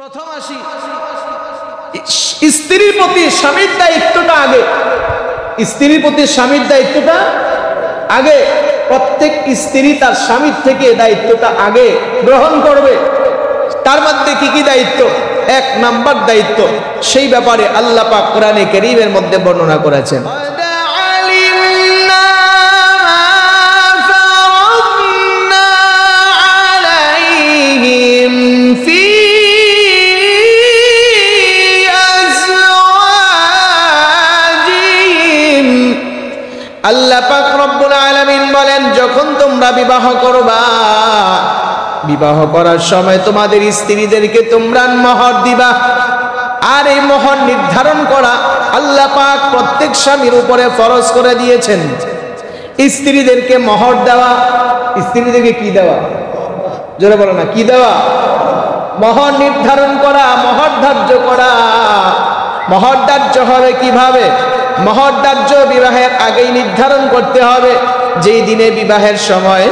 প্রথম আসি স্ত্রীর প্রতি স্বামীর দায়িত্বটা আগে। স্ত্রীর প্রতি স্বামীর দায়িত্বটা আগে। প্রত্যেক স্ত্রী তার স্বামীর থেকে দায়িত্বটা আগে গ্রহণ করবে। তার মধ্যে কি কি দায়িত্ব? এক নাম্বার দায়িত্ব, সেই ব্যাপারে আল্লাহ পাক কোরআনে কারীমের মধ্যে বর্ণনা করেছেন। আল্লাহ পাক রব্বুল আলামিন বলেন, যখন তোমরা বিবাহ করবা, বিবাহ করার সময় তোমাদের স্ত্রীদেরকে তোমরা মোহর দিবা। আর এই মোহর নির্ধারণ করা আল্লাহ পাক প্রত্যেক স্বামীর উপরে ফরজ করে দিয়েছেন। স্ত্রীদেরকে মোহর দেওয়া। স্ত্রীদেরকে কি দেওয়া? জোরে বলো না, কি দেওয়া? মোহর নির্ধারণ করা, মোহর ধার্য করা। মোহর ধার্য হবে কিভাবে? মোহর ধার্য বিবাহের আগেই নির্ধারণ করতে হবে। যেই দিনে বিবাহের সময়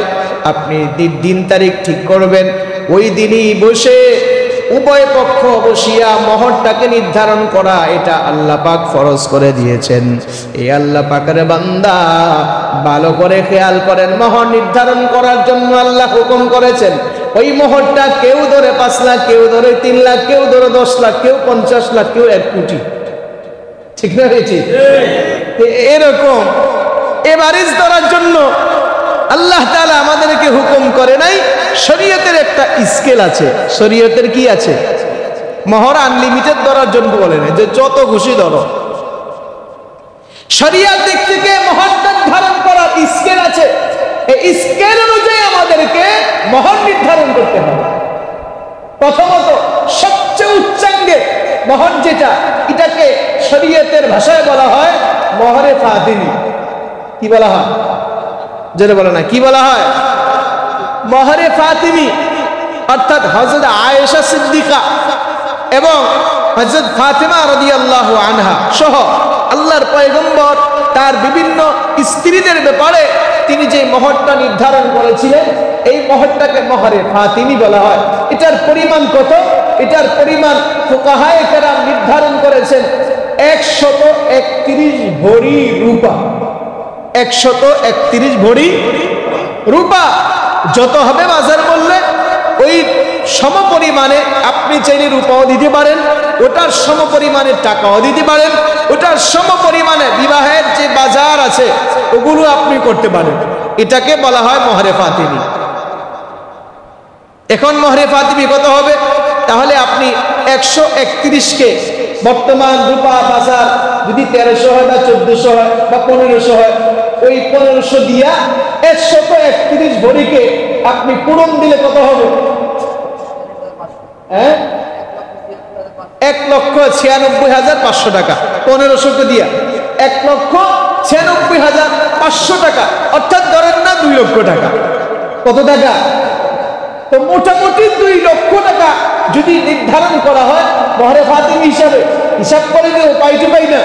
আপনি দিন তারিখ ঠিক করবেন, ওই দিনই বসে উভয় পক্ষ বসিয়া মোহরটাকে নির্ধারণ করা, এটা আল্লাহ পাক ফরজ করে দিয়েছেন। এই আল্লাহ পাকের বান্দা ভালো করে খেয়াল করেন, মোহর নির্ধারণ করার জন্য আল্লাহ হুকুম করেছেন। ওই মোহরটা কেউ ধরে 5 লাখ, কেউ ধরে 3 লাখ, কেউ ধরে 10 লাখ, কেউ 50 লাখ, কেউ 1 কোটি। ঠিক না হয়েছে? এরকম এভারেজ ধরার জন্য আল্লাহ তাআলা আমাদেরকে হুকুম করে নাই। শরীয়তের একটা স্কেল আছে। শরীয়তের কি আছে? মোহর আনলিমিটেড ধরার জন্য বলে না যে যত খুশি ধরো। শরীয়ত দিক থেকে মোহর নির্ধারণ করার স্কেল আছে। এই স্কেল অনুযায়ী আমাদেরকে মোহর নির্ধারণ করতে হবে। প্রথমত সবচেয়ে উচ্চাঙ্গে মোহর যেটা, এটাকে শরীয়তের ভাষায় বলা হয় মোহরে ফাতিমি। কি বলা হয়? জোরে বলো না, কি বলা হয়? মোহরে ফাতিমি। অর্থাৎ হযরত আয়েশা সিদ্দিকা এবং হযরত ফাতিমা রাদিয়াল্লাহু আনহা সহ আল্লাহর পয়গম্বর তার বিভিন্ন স্ত্রীদের ব্যাপারে তিনি যে মোহরটা নির্ধারণ করেছিলেন, এই মোহরটাকে মোহরে ফাতিমি বলা হয়। এটার পরিমাণ কত? এটার পরিমাণ ফুকাহায়ে কেরাম নির্ধারণ করেছেন 131 ভরি রূপা। 131 ভরি রূপা। যত হবে বাজার মূল্যে, ওই সম পরিমাণে আপনি চাইলে রূপাও দিতে পারেন, ওটার সম পরিমাণে টাকাও দিতে পারেন, ওটার সম পরিমাণে বিবাহের যে বাজার আছে ওগুলো আপনি করতে পারেন। এটাকে বলা হয় মোহরে ফাতিমি। এখন মোহরে ফাতিমি কত হবে? তাহলে আপনি 131কে বর্তমান রূপা বাজার যদি 1300 হয় বা 1400 হয় বা 1500 হয়, ওই 1500 দিয়া 131 ভরিকে আপনি পূরণ দিলে কত হবে? 1,96,500 টাকা। 1500 দিয়া 1,96,500 টাকা, অর্থাৎ ধরেন না 2 লক্ষ টাকা। কত টাকা? তো মোটামুটি 2 লক্ষ টাকা যদি নির্ধারণ করা হয় মোহরে ফাতিমি হিসাবে, হিসাব করে দিও পাই টু পাই না,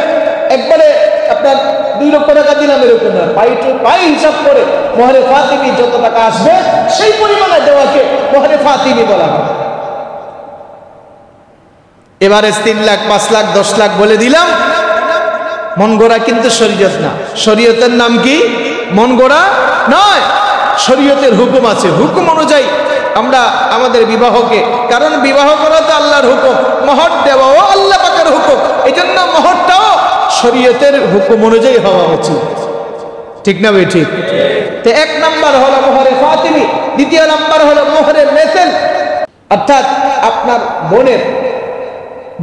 একবারে আপনার 2 লক্ষ টাকা দিলাম এরকম না, পাই টু পাই হিসাব করে মোহরে ফাতিমি যত টাকা আসবে সেই পরিমাণে দেওয়াকে মোহরে ফাতিমি বলা হয়। এবারে 3 লাখ, 5 লাখ, 10 লাখ বলে দিলাম, মন গড়া কিন্তু শরীয়ত না। শরীয়তের নাম কি? মন গড়া নয়। শরীয়তের হুকুম আছে। হুকুম অনুযায়ী আমরা আমাদের বিবাহকে, কারণ বিবাহ করা তো আল্লাহর হুকুম, মোহর দেওয়াও আল্লাহ পাকের হুকুম, এই জন্য মোহরটাও শরীয়তের হুকুম অনুযায়ী হওয়া উচিত। ঠিক না ভাই? ঠিক। তো 1 নাম্বার হলো মোহরে ফাতিমি। দ্বিতীয় নাম্বার হলো মোহরে মেসেল। অর্থাৎ আপনার বোনের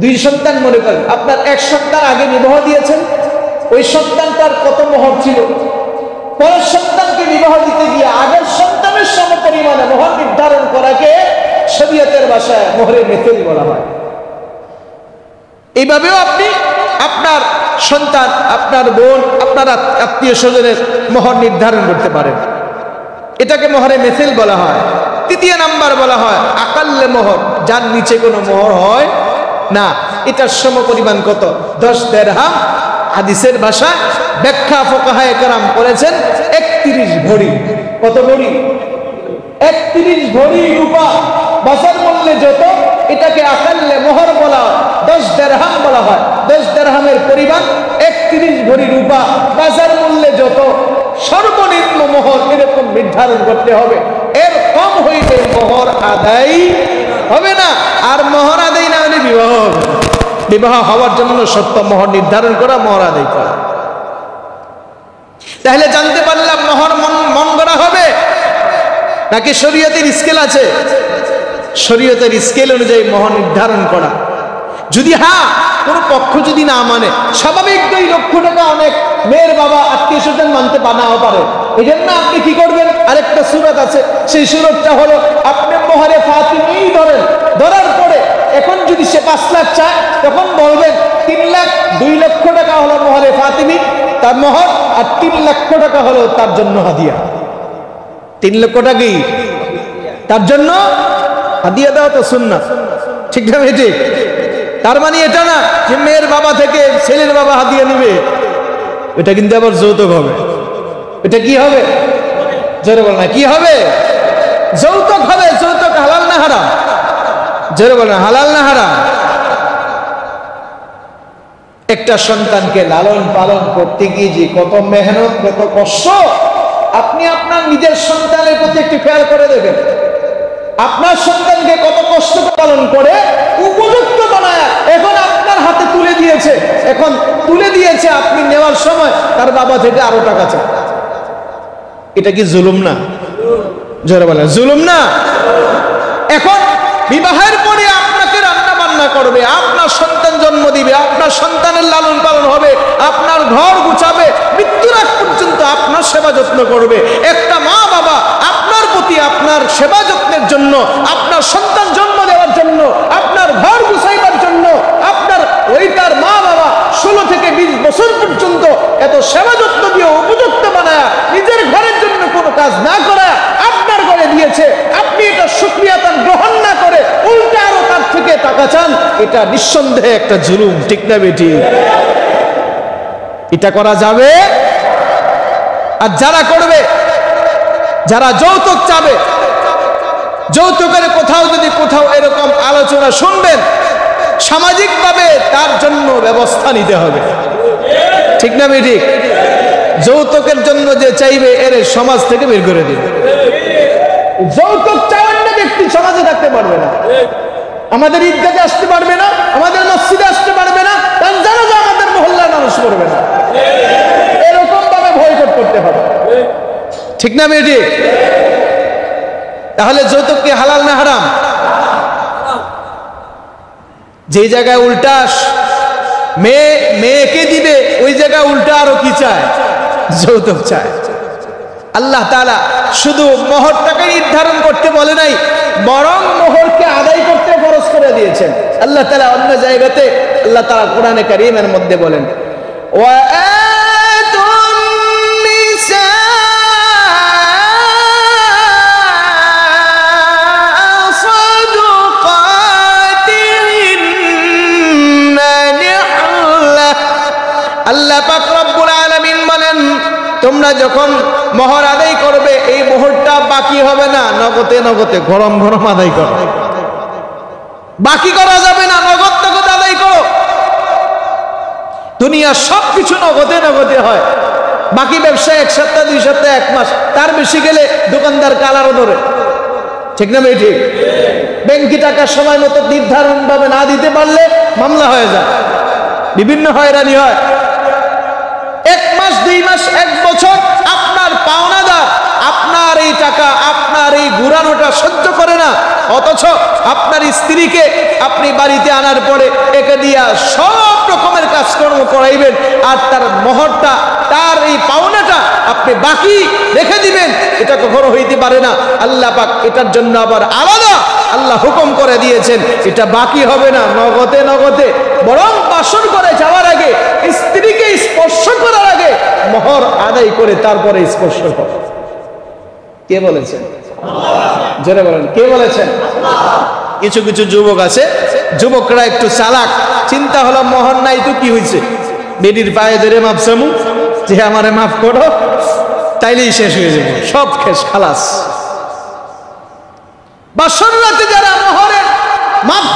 2 সন্তান, মনে করেন আপনার 1 সন্তান আগে বিবাহ দিয়েছেন, ওই সন্তানটার কত মোহর ছিল, পরের সন্তানকে বিবাহ দিতে গিয়ে আগের সন্তানের সম পরিমাণে মোহর নির্ধারণ করাকে শরীয়তের ভাষায় মোহরে মেসেল বলা হয়। এইভাবেও আপনি আপনার সন্তান, আপনার বোন, আপনার আত্মীয় স্বজনের মোহর নির্ধারণ করতে পারেন। এটাকে মোহরে মেসেল বলা হয়। তৃতীয় নাম্বার বলা হয় আকাল্লে মোহর, যার নিচে কোনো মোহর হয় না। এটার সম পরিমাণ কত? 10 দিরহাম। হাদিসের ভাষায় ব্যাখ্যা ফুকাহায়ে কেরাম করেছেন 31 ভরি। কত ভরি? 31 ভরি রূপা বাজার মূল্যে যত এটাকে আকাল্লে মোহর বলা হয়, 10 দিরহাম বলা হয়। 10 দিরহামের পরিমাণ 31 ভরি রূপা, বাজার মূল্যে যত, সর্বনিম্ন মোহর এরকম নির্ধারণ করতে হবে। এর কম হইলে মোহর আদায় হবে না। আর মোহর আদায় না হলে বিবাহ হবে। বিবাহ হওয়ার জন্য সত্য মোহর নির্ধারণ করা, মোহর আদায় করা। তাহলে জানতে পারলাম মোহর মন গড়া হবে নাকি শরীয়তের স্কেল আছে? শরীয়তের স্কেল অনুযায়ী মোহর নির্ধারণ করা। যদি কোনো পক্ষ যদি না মানে, স্বাভাবিক 2 লক্ষ টাকা অনেক মেয়ের বাবা আত্মীয় স্বজন মানতে নাও পারে। এই জন্য আপনি কি করবেন? আরেকটা সূরত আছে, সেই সূরতটা হলো আপনি মোহরে ফাতিমি ধরার পরে এখন যদি সে 5 লাখ চায়, তখন বলবেন 3 লাখ, 2 লক্ষ টাকা হলো মোহরে ফাতিমি তার মোহর, আর 3 লক্ষ টাকা হলো তার জন্য হাদিয়া। 3 লক্ষ টাকাই তার জন্য হাদিয়া দেওয়া তো সুন্নাত, ঠিক না? ঠিক। তার মানে এটা না যে মেয়ের বাবা থেকে ছেলের বাবা হাদিয়া নিবে, এটা কিন্তু আবার যৌতুক হবে। এটা কি হবে? জোরে বল না, কি হবে? যৌতুক হবে। যৌতুক হালাল না হারাম? জোরে বল না, হালাল না হারাম? একটা সন্তানকে লালন পালন করতে গিয়ে যে কত মেহনত, কত কষ্ট, আপনি আপনার নিজের সন্তানের প্রতি একটু খেয়াল করে দেবেন। আপনার সন্তানকে কত কষ্ট পালন করে উপযুক্ত বানায় এখন আপনার হাতে তুলে দিয়েছে। এখন তুলে দিয়েছে, আপনি নেওয়ার সময় তার বাবা থেকে আরো টাকা চায়। এটা কি জুলুম না? জোরে বলে, জুলুম না? এখন বিবাহের পরে আপনাকে রান্না বান্না করবে, আপনার সন্তান জন্ম দিবে, আপনার সন্তানের লালন পালন হবে, আপনার ঘর গুছাবে, মৃত্যুর আগ পর্যন্ত আপনার সেবা যত্ন করবে। একটা মা বাবা আপনার প্রতি, আপনার সেবা যত্নের জন্য, আপনার সন্তান জন্ম দেওয়ার জন্য, আপনার ঘর গুছাইবার জন্য, আপনার তার মা বাবা 16 থেকে 20 বছর পর্যন্ত এত সেবা যত্ন দিয়ে উপযুক্ত বানায়, নিজের ঘরের জন্য কোনো কাজ না করা আপনার ঘরে দিয়েছে। আপনি এটা শুকরিয়া তার গ্রহণ না করে উল্টা আরো তার থেকে টাকা চান, এটা নিঃসন্দেহে একটা জুলুম, ঠিক না বেটি? এটা করা যাবে? আর যারা করবে, যারা যৌতুক চাবে, যৌতুকের কোথাও এরকম আলোচনা শুনবেন, সামাজিকভাবে তার জন্য ব্যবস্থা নিতে হবে, ঠিক না বেটি? যৌতুকের জন্য যে চাইবে এর সমাজ থেকে বের করে দিবে। যৌতুক চাওয়ার না ব্যক্তি সমাজে থাকতে পারবে না, আমাদের ঈদগাহে আসতে পারবে না, আমাদের মসজিদে আসতে পারবে না, কারণ জানো যে আমাদের মহল্লার মানুষ করবে না। এরকম ভাবে বয়কট করতে হবে, ঠিক না বেটি? তাহলে যৌতুক কি হালাল না হারাম? যে জায়গায় উল্টা মেয়েকে দিবে, ওই জায়গায় উল্টা আরো কি চায়? যৌতুক চায়। আল্লাহ তাআলা শুধু মোহরটাকে নির্ধারণ করতে বলে নাই, বরং মোহরকে আদায় করতে ফরজ করে দিয়েছেন। আল্লাহ তাআলা অন্য জায়গাতে আল্লাহ তাআলা কোরআনে কারীমের মধ্যে বলেন, আল্লাহ পাক রব্বুল আলামিন বলেন, তোমরা যখন মোহর আদায় করবে, এই মোহরটা বাকি হবে না, নগদে গরম আদায় করো। বাকি করা যাবে না, নগদ আদায় করো। দুনিয়ার সবকিছু নগদে হয়। বাকি ব্যবসা 1 সপ্তাহ, 2 সপ্তাহ, 1 মাস, তার বেশি গেলে দোকানদার কালারও ধরে, ঠিক না ঠিক? ব্যাংকে টাকা সময় মতো নির্ধারণ ভাবে না দিতে পারলে মামলা হয়ে যায়, বিভিন্ন হয়রানি হয়। 1 মাস, 2 মাস, 1 বছর আপনার পাওনাদার আপনার এই টাকা, আপনার এই ঘুরানোটা সহ্য করে না, অথচ আপনার স্ত্রীকে আপনি বাড়িতে আনার পরে একে দিয়া সব রকমের কাজকর্ম করাইবেন, আর তার মোহরটা, তার এই পাওনাটা আপনি বাকি রেখে দিবেন। এটা কখনো হইতে পারে না। আল্লাহ পাক এটার জন্য আবার আলাদা আল্লাহ হুকুম করে দিয়েছেন, এটা বাকি হবে না, নগদে বরং বাসর করে যাওয়ার আগে, স্ত্রীকে স্পর্শ করার আগে মোহর আদায় করে তারপরে স্পর্শ করো। কে বলেছেন? জোরে বলেন, কে বলেছেন? কিছু যুবক আছে, যুবকরা একটু চালাক, চিন্তা হলো মোহর নাই তো কি হয়েছে, বেডির পায়ে ধরে মাপসামু যে আমারে মাফ করো, তাইলেই শেষ হয়ে যাবে, সব শেষ, খালাস। বাসর রাতে যারা মোহরের মাপ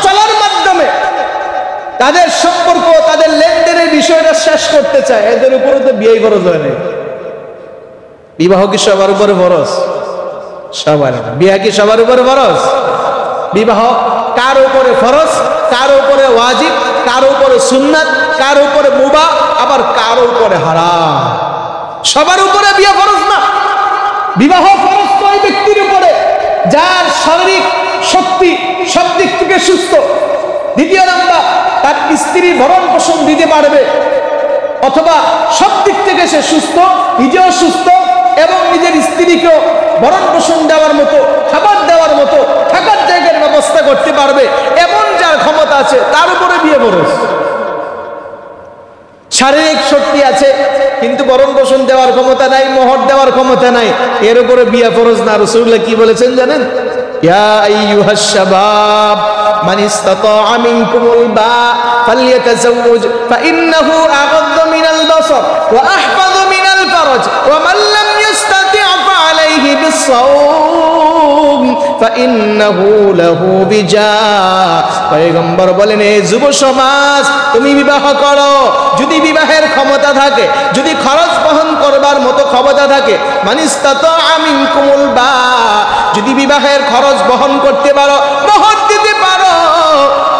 তাদের সম্পর্ক, তাদের লেনদেনের বিষয়টা শেষ করতে চায়, এদের উপরে তো বিয়ে ফরজ হয় না। বিবাহ কি সবার উপরে ফরজ? সবার। বিয়ে কি সবার উপরে ফরজ? বিবাহ কার উপরে ফরজ, কার উপরে ওয়াজিব, কার উপরে সুন্নাত, কার উপরে মুবাহ, আবার কার উপরে হারাম। সবার উপরে বিয়ে ফরজ না। বিবাহ ফরজ তো ওই ব্যক্তির উপরে যার শারীরিক শক্তি সব দিক থেকে সুস্থ। দ্বিতীয় নাম্বার, তার স্ত্রী ভরণ পোষণ দিতে পারবে, অথবা সব দিক থেকে সে সুস্থ, নিজেও সুস্থ এবং নিজের স্ত্রীকেও ভরণ পোষণ দেওয়ার মতো, খাবার দেওয়ার মতো, থাকার জায়গার ব্যবস্থা করতে পারবে, এমন যার ক্ষমতা আছে তার উপরে বিয়ে ফরজ। শারীরিক শক্তি আছে কিন্তু ভরণ পোষণ দেওয়ার ক্ষমতা নাই, মোহর দেওয়ার ক্ষমতা নাই, এর উপরে বিয়ে ফরজ না। রাসূলুল্লাহ কি বলেছেন জানেন? ইয়া আইয়ুহাশ শাবাব মান ইসতাতাআ মিনকুমুল বা ফালইয়াতাযাওয়াজ ফাইন্নাহু আগাদ্দু মিনাল বাসার ওয়া আহফাযু মিনাল ফারজ ওয়া মান লাম ইসতাতি' ফাআলাইহি বিস-সাওম ফাইন্নাহু লাহু বিজা। পয়গম্বর বলেন, হে যুব সমাজ, তুমি বিবাহ করো যদি বিবাহের ক্ষমতা থাকে, যদি খরচ বহন করবার মতো ক্ষমতা থাকে। মান ইসতাতাআ মিনকুমুল বা, যদি বিবাহের খরচ বহন করতে পারো, মোহর দিতে পারো,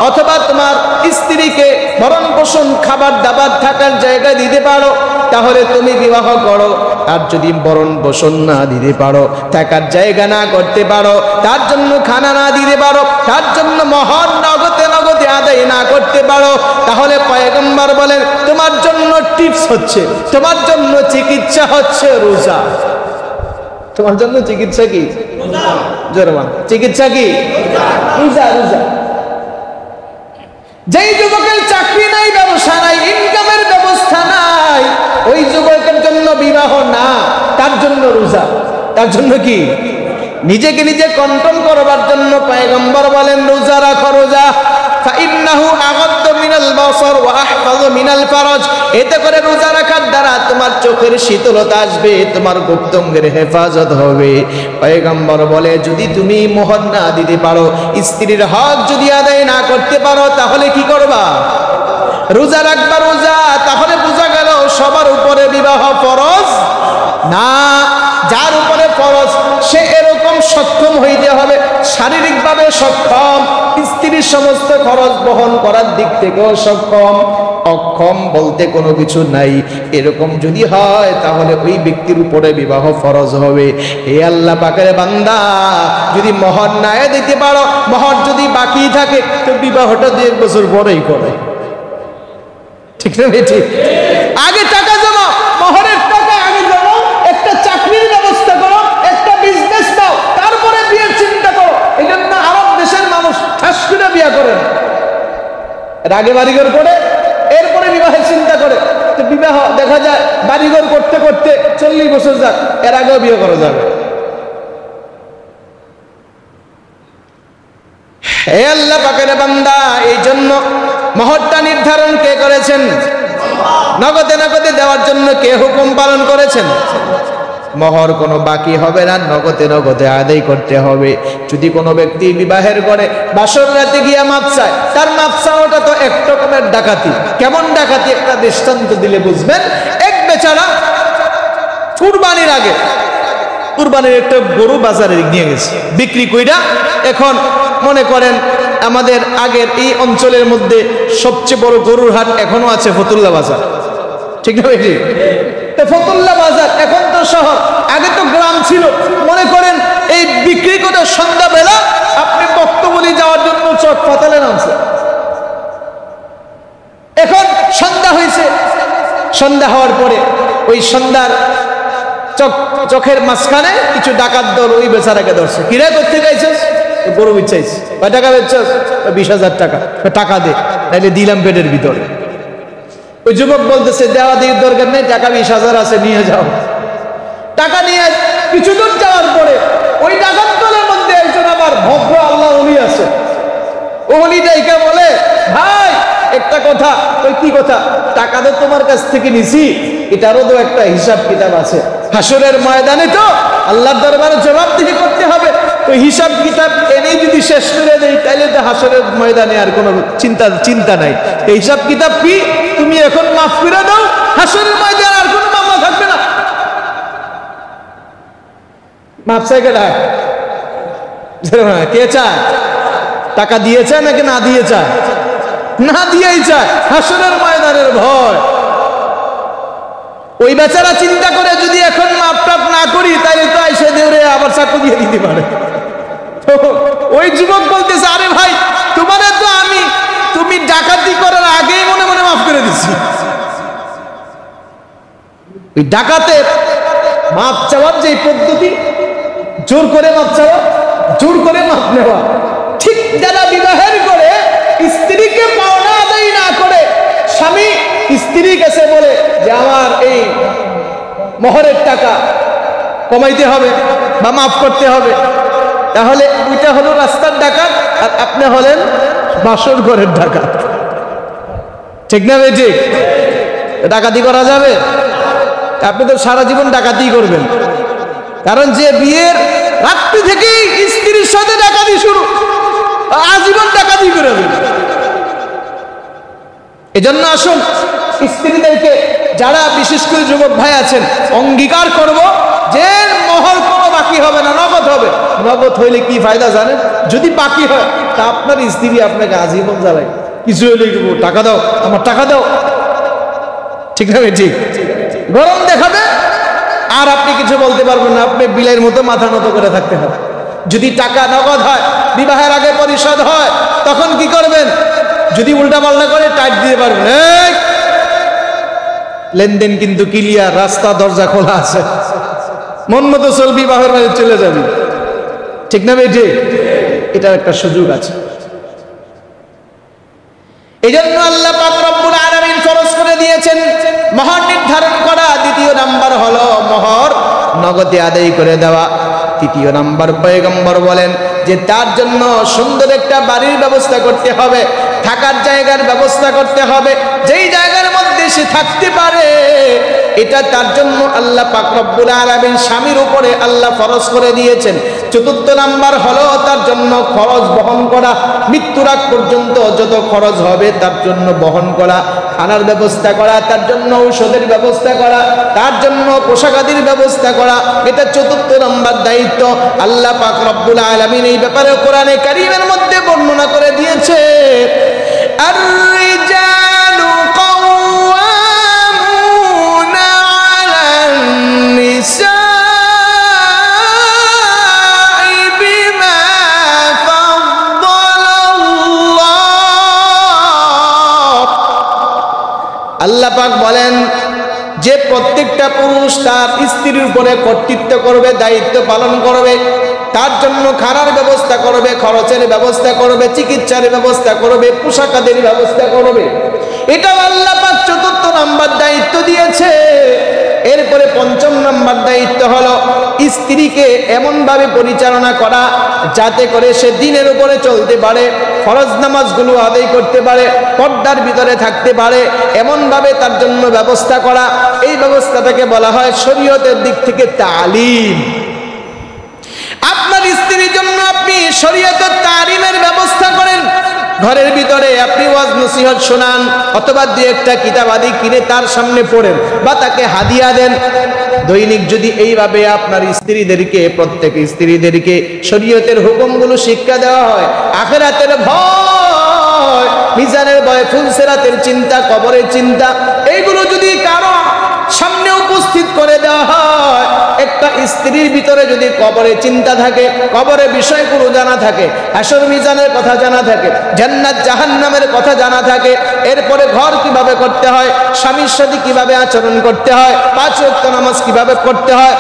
অথবা তোমার স্ত্রীকে ভরণ পোষণ, খাবার দাবার, থাকার জায়গা দিতে পারো, তাহলে তুমি বিবাহ করো। আর যদি ভরণ পোষণ না দিতে পারো, থাকার জায়গা না করতে পারো, তার জন্য খানা না দিতে পারো, তার জন্য মোহর নগদে নগদে আদায় না করতে পারো, তাহলে পয়গম্বর বলেন তোমার জন্য টিপস হচ্ছে, তোমার জন্য চিকিৎসা হচ্ছে রোজা। তোমার জন্য চিকিৎসা কি? জোরমান চিকিৎসা কি? রোজা। রোজা। যেই যুবকের চাকরি নাই, ব্যবসা নাই, ইনকামের ব্যবস্থা নাই, ওই যুবকের জন্য বিবাহ না, তার জন্য রোজা। তার জন্য কি? নিজেকে নিজে কন্ট্রোল করবার জন্য পয়গম্বর বলেন রোজা রাখো। রোজা ফাইন্নাহু আগাদ্দু মিনাল বাসার ওয়া আহফাযু মিনাল ফারজ। এতে করে রোজা রাখার দ্বারা তোমার চোখের শীতলতা আসবে, তোমার গুপ্তাঙ্গের হেফাজত হবে। পয়গম্বর বলে যদি তুমি মোহর না দিতে পারো, স্ত্রীর হক যদি আদায় না করতে পারো, তাহলে কি করবা? রোজা রাখবা। রোজা। তাহলে বোঝা গেল সবার উপরে বিবাহ ফরজ না। যার উপরে ফরজ সে এরকম সক্ষম হইতে হবে, শারীরিকভাবে সক্ষম, স্ত্রীর সমস্ত খরচ বহন করার দিক থেকেও সক্ষম। অক্ষম বলতে কোনো কিছু নাই। এরকম যদি হয় তাহলে ওই ব্যক্তির উপরে বিবাহ ফরজ হবে। হে আল্লাহ পাকের বান্দা, যদি মোহর না দিতে পারো, মোহর যদি বাকি থাকে, তো বিবাহটা 2 বছর পরেই করে। ঠিক না? ঠিক। আগে টাকা জমা, মোহরের টাকা আগে জমা, একটা চাকরির ব্যবস্থা করো, একটা বিজনেস দাও, তারপরে বিয়ের চিন্তা করো। এই জন্য আরব দেশের মানুষ ঠাস করে বিয়ে করে না, এর আগে বাড়িঘর করে এরপরে বিবাহের চিন্তা করে। তো বিবাহ দেখা যায় বাড়িঘর করতে করতে 40 বছর যাক, এর আগেও বিয়ে করা যাবে। হে আল্লাহ পাকের বান্দা, এই জন্য মোহরটা নির্ধারণ কে করেছেন? নগদে নগদে দেওয়ার জন্য কে হুকুম পালন করেছেন? মোহর কোনো বাকি হবে না, নগদে নগদে আদায় করতে হবে। যদি কোনো ব্যক্তি বিবাহের ঘরে বাসর রাতে গিয়া মাপ চায়, তার মাপ চাওয়াটা তো এক রকমের ডাকাতি। কেমন ডাকাতি? একটা দৃষ্টান্ত দিলে বুঝবেন। এক বেচারা কুরবানির আগে কুরবানির একটা গরু বাজারে নিয়ে গেছে, বিক্রি কইরা। এখন মনে করেন আমাদের আগের এই অঞ্চলের মধ্যে সবচেয়ে বড় গরুর হাট এখনো আছে ফতুল্লা বাজার। ঠিক না? তো ফতুল্লা বাজার এখন তো শহর, আগে তো গ্রাম ছিল। মনে করেন এই বিক্রি করে সন্ধ্যাবেলা আপনি বক্তবলি যাওয়ার জন্য চক পাতালে নামছে। এখন সন্ধ্যা হয়েছে, সন্ধ্যা হওয়ার পরে ওই সন্ধ্যার চোখের মাঝখানে কিছু ডাকাত দল ওই বেচারাকে ধরছে। কিরা করতে গাইছিস? গরু বিচ্ছাইছে। কয় টাকা বেচছস? 20,000 টাকা। টাকা দে, নাইলে দিলাম পেটের ভিতরে। ওই যুবক বলতেছে দেওয়া দিয়ে দরকার নেই, টাকা 20,000 আছে, নিয়ে যাও। টাকা নিয়ে কিছু দূর যাওয়ার পরে ওই ডাকাত দলের মধ্যে একজন আবার ভদ্র আল্লাহ ওলি আছে। ওলি ডাইকা বলে, ভাই একটা কথা। ওই কি কথা? টাকা তো তোমার কাছ থেকে নিছি, এটারও তো একটা হিসাব কিতাব আছে। হাসরের ময়দানে তো আল্লাহর দরবারে জবাবদিহি করতে হবে। ওই হিসাব কিতাব এনেই যদি শেষ করে দেয় তাহলে তো হাসরের ময়দানে আর কোনো চিন্তা নাই। এই হিসাব কিতাব কি তুমি এখন মাফ করে দাও, হাসরের ময়দানে আর কোনো মামলা থাকবে না। মাফ চাই কেডা? কে চায়? টাকা দিয়ে চায় নাকি না দিয়ে চায়? না দিয়েই চায়, হাসরের ময়দানের ভয়। ওই বেচারা চিন্তা করে যদি এখন মাপ টাপ না করি তাহলে তো এসে দেউরে আবার চাকু দিয়ে দিতে পারে। তো ওই যুবক বলতেছে, আরে ভাই তোমারে তো আমি তুমি ডাকাতি করার আগেই মনে মনে মাফ করে দিছি। ওই ডাকাতের মাপ চাওয়ার যে পদ্ধতি, জোর করে মাপ চাওয়া, জোর করে মাপ নেওয়া, ঠিক যারা বিবাহের করে স্ত্রীকে পাওনা আদায় না করে স্বামী স্ত্রীর কাছে বলে যে আমার এই মোহরের টাকা কমাইতে হবে বা মাফ করতে হবে, তাহলে ওইটা হলো রাস্তার ডাকাত আর আপনি হলেন বাসর ঘরের ডাকাত। ঠিক না ভাই? ঠিক। ডাকাতি করা যাবে? আপনি তো সারা জীবন ডাকাতি করবেন, কারণ যে বিয়ের রাত্রি থেকেই স্ত্রীর সাথে ডাকাতি শুরু, আজীবন ডাকাতি করবেন। এজন্য আসুন স্ত্রীদেরকে, যারা বিশেষ করে যুবক ভাই আছেন, অঙ্গীকার করব যে মোহর কোনো বাকি হবে না, নগদ হবে। নগদ হইলে কি ফায়দা জানেন? যদি বাকি হয় তা আপনার স্ত্রী আপনাকে আজীবন জ্বালায়, কিছু হইলে টাকা দাও, আমার টাকা দাও। ঠিক না? ঠিক। গরম দেখাবে আর আপনি কিছু বলতে পারবেন না, আপনি বিলের মতো মাথা নত করে থাকতে হবে। যদি টাকা নগদ হয়, বিবাহের আগে পরিশোধ হয়, তখন কি করবেন? যদি উল্টা পাল্টা করে টাইট দিয়ে পারবেন, লেনদেন কিন্তু ক্লিয়ার, রাস্তা দরজা খোলা আছে, মন মতো চলবি, বিবাহের বাড়ি চলে যাবি। ঠিক না ভাই? ঠিক। এটার একটা সুযোগ আছে। এই জন্য আল্লাহ পাক রব্বুল আলামিন ফরজ করে দিয়েছেন মোহর নির্ধারণ করা। দ্বিতীয় নাম্বার হলো মোহর নগদে আদায় করে দেওয়া। তৃতীয় নাম্বার পয়গম্বর বলেন যে তার জন্য সুন্দর একটা বাড়ির ব্যবস্থা করতে হবে, থাকার জায়গার ব্যবস্থা করতে হবে, যেই জায়গার মধ্যে সে থাকতে পারে। এটা তার জন্য আল্লাহ পাক রব্বুল আলামিন স্বামীর উপরে আল্লাহ ফরজ করে দিয়েছেন। চতুর্থ নাম্বার হলো তার জন্য খরচ বহন করা, মৃত্যুর আগ পর্যন্ত যত খরচ হবে তার জন্য বহন করা, খানার ব্যবস্থা করা, তার জন্য ঔষধের ব্যবস্থা করা, তার জন্য পোশাকাদির ব্যবস্থা করা। এটা চতুর্থ নাম্বার দায়িত্ব। আল্লাহ পাক রব্বুল আলামিন এই ব্যাপারে কোরআনে কারীমের মধ্যে বর্ণনা করে দিয়েছে, আর-রিজালু কাওয়ামুনা আলান নিসাই বিমা ফাদ্দালাল্লাহ। আল্লাহ পাক বলেন যে প্রত্যেকটা পুরুষ তার স্ত্রীর উপরে কর্তৃত্ব করবে, দায়িত্ব পালন করবে, তার জন্য খানার ব্যবস্থা করবে, খরচের ব্যবস্থা করবে, চিকিৎসার ব্যবস্থা করবে, পোশাকাদের ব্যবস্থা করবে। এটা আল্লাহ পাক চতুর্থ নাম্বার দায়িত্ব দিয়েছে। এরপরে পঞ্চম নাম্বার দায়িত্ব হলো স্ত্রীকে এমনভাবে পরিচালনা করা যাতে করে সে দিনের উপরে চলতে পারে, ফরজ নামাজগুলো আদায় করতে পারে, পর্দার ভিতরে থাকতে পারে, এমনভাবে তার জন্য ব্যবস্থা করা। এই ব্যবস্থাটাকে বলা হয় শরীয়তের দিক থেকে তালিম। আপনার স্ত্রীর জন্য আপনি শরীয়তের তালিমের ব্যবস্থা করেন। ঘরের ভিতরে আপনি ওয়াজ নসিহত শোনান, অথবা দুই একটা কিতাব আদি কিনে তার সামনে পড়েন বা তাকে হাদিয়া দেন। দৈনিক যদি এইভাবে আপনার স্ত্রীদেরকে, প্রত্যেক স্ত্রীদেরকে শরীয়তের হুকুমগুলো শিক্ষা দেওয়া হয়, আখিরাতের ভয়, মিজানের ভয়, ফুলসেরাতের চিন্তা, কবরের চিন্তা, এইগুলো যদি কারো সামনে উপস্থিত করে দেওয়া হয়, একটা স্ত্রীর ভিতরে যদি কবরের চিন্তা থাকে, কবরের বিষয়গুলো জানা থাকে, হাসর মিজানের কথা জানা থাকে, জান্নাত জাহান্নামের কথা জানা থাকে, এরপরে ঘর কিভাবে করতে হয়, স্বামীর সাথে কিভাবে আচরণ করতে হয়, 5 ওয়াক্ত নামাজ কিভাবে করতে হয়,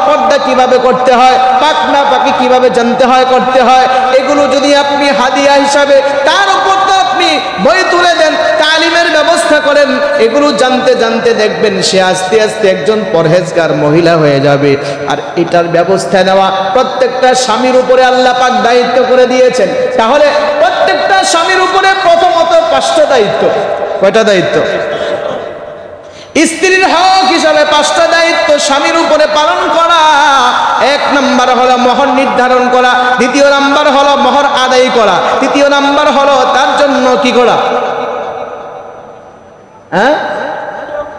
পর্দা কিভাবে করতে হয়, পাক না পাকি কিভাবে জানতে হয়, করতে হয়, এগুলো যদি আপনি হাদিয়া হিসাবে তার উপর তো আপনি বই তুলে দেন, তালিমের ব্যবস্থা করেন, এগুলো জানতে জানতে দেখবেন সে আস্তে আস্তে একজন পরহেজগার মহিলা হয়ে যাবে। আর এটার ব্যবস্থা নেওয়া প্রত্যেকটা স্বামীর উপরে আল্লাহ পাক দায়িত্ব করে দিয়েছেন। তাহলে প্রত্যেকটা স্বামীর উপরে প্রথমত 5টা দায়িত্ব। কয়টা দায়িত্ব? স্ত্রীর হক হিসাবে 5টা দায়িত্ব স্বামীর উপরে পালন করা। 1 নাম্বার হলো মোহর নির্ধারণ করা, 2 নাম্বার হলো মোহর আদায় করা, 3 নাম্বার হলো তার জন্য কি করা,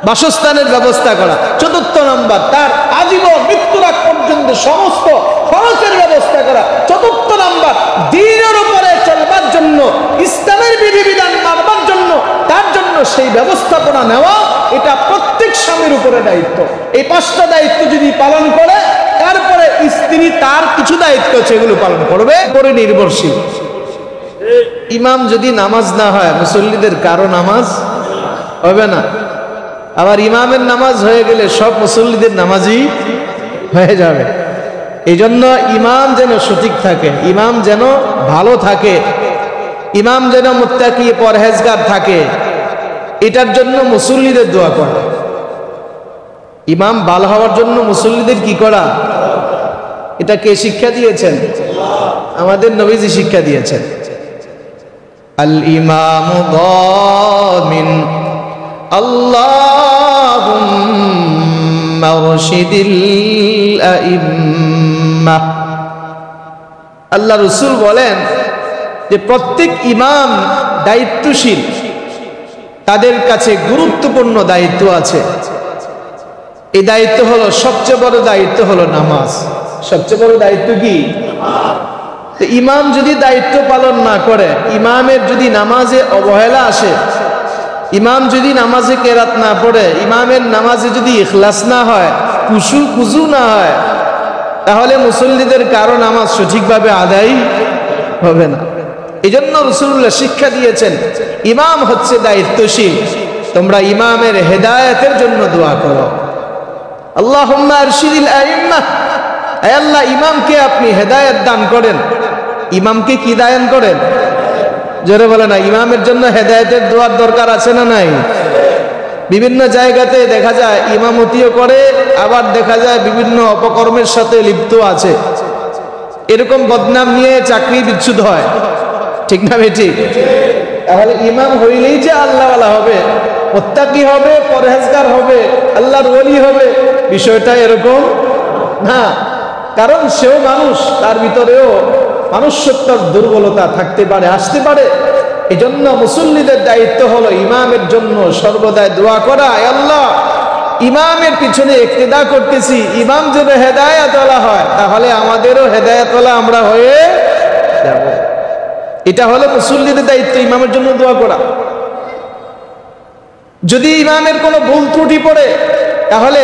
বাসস্থানের ব্যবস্থা করা। 4 নাম্বার তার আজীবন মৃত্যুর আগ পর্যন্ত সমস্ত খরচের ব্যবস্থা করা। 4 নাম্বার দ্বীনের উপরে চলবার জন্য, ইসলামের বিধিবিধান মানবার জন্য তার জন্য সেই ব্যবস্থাপনা নেওয়া, এটা প্রত্যেক স্বামীর উপরে দায়িত্ব। এই 5টা দায়িত্ব যদি পালন করে, তারপরে স্ত্রী তার কিছু দায়িত্ব সেগুলো পালন করবে, পরে নির্ভরশীল। ইমাম যদি নামাজ না হয়, মুসল্লিদের কারো নামাজ হবে না। আবার ইমামের নামাজ হয়ে গেলে সব মুসল্লিদের নামাজই হয়ে যাবে। এই জন্য ইমাম যেন সঠিক থাকে, ইমাম যেন ভালো থাকে, ইমাম যেন মুত্তাকি পরহেজগার থাকে, এটার জন্য মুসল্লিদের দোয়া করা। ইমাম ভালো হওয়ার জন্য মুসল্লিদের কি করা, এটা কে শিক্ষা দিয়েছেন? আমাদের নবীজি শিক্ষা দিয়েছেন। আল ইমামু দামিন আল্লাহুম্মা রশিদিল আইম্মাহ। আল্লাহ রাসূল বলেন যে প্রত্যেক ইমাম দায়িত্বশীল, তাদের কাছে গুরুত্বপূর্ণ দায়িত্ব আছে। এই দায়িত্ব হলো, সবচেয়ে বড় দায়িত্ব হলো নামাজ। সবচেয়ে বড় দায়িত্ব কি? তো ইমাম যদি দায়িত্ব পালন না করে, ইমামের যদি নামাজে অবহেলা আসে, ইমাম যদি নামাজে কেরাত না পড়ে, ইমামের নামাজে যদি ইখলাস না হয়, কুজু না হয়, তাহলে মুসল্লিদের কারো নামাজ সঠিকভাবে আদায় হবে না। এই জন্য রাসূলুল্লাহ শিক্ষা দিয়েছেন, ইমাম হচ্ছে দায়িত্বশীল, তোমরা ইমামের হেদায়েতের জন্য দোয়া করো। আল্লাহুম্মা আরশিদিল আইম্মাহ, হে আল্লাহ ইমামকে আপনি হেদায়েত দান করেন। ইমামকে কি দান করেন? জোরে বলে না। ইমামের জন্য হেদায়েতের দোয়ার দরকার আছে না নাই? বিভিন্ন জায়গাতে দেখা যায় ইমামতিও করে, আবার দেখা যায় বিভিন্ন অপকর্মের সাথে লিপ্ত আছে। এরকম বদনাম নিয়ে চাকরি বিচ্ছুত হয়, ঠিক না বেটি? তাহলে ইমাম হইলেই যে আল্লাহওয়ালা হবে, মুত্তাকি হবে, পরহেজগার হবে, আল্লাহর ওলি হবে, বিষয়টা এরকম না। কারণ সেও মানুষ, তার ভিতরেও মানুষ্যত্বর দুর্বলতা থাকতে পারে, আসতে পারে। এই জন্য মুসল্লিদের দায়িত্ব হলো ইমামের জন্য সর্বদাই দোয়া করা। আল্লাহ ইমামের পিছনে ইক্তেদা করতেছি, ইমাম যেন হেদায়েতওয়ালা হয়, তাহলে আমাদেরও হেদায়েতওয়ালা আমরা হয়ে যাব। এটা হলো মুসল্লিদের দায়িত্ব, ইমামের জন্য দোয়া করা। যদি ইমামের কোনো ভুল ত্রুটি পড়ে, তাহলে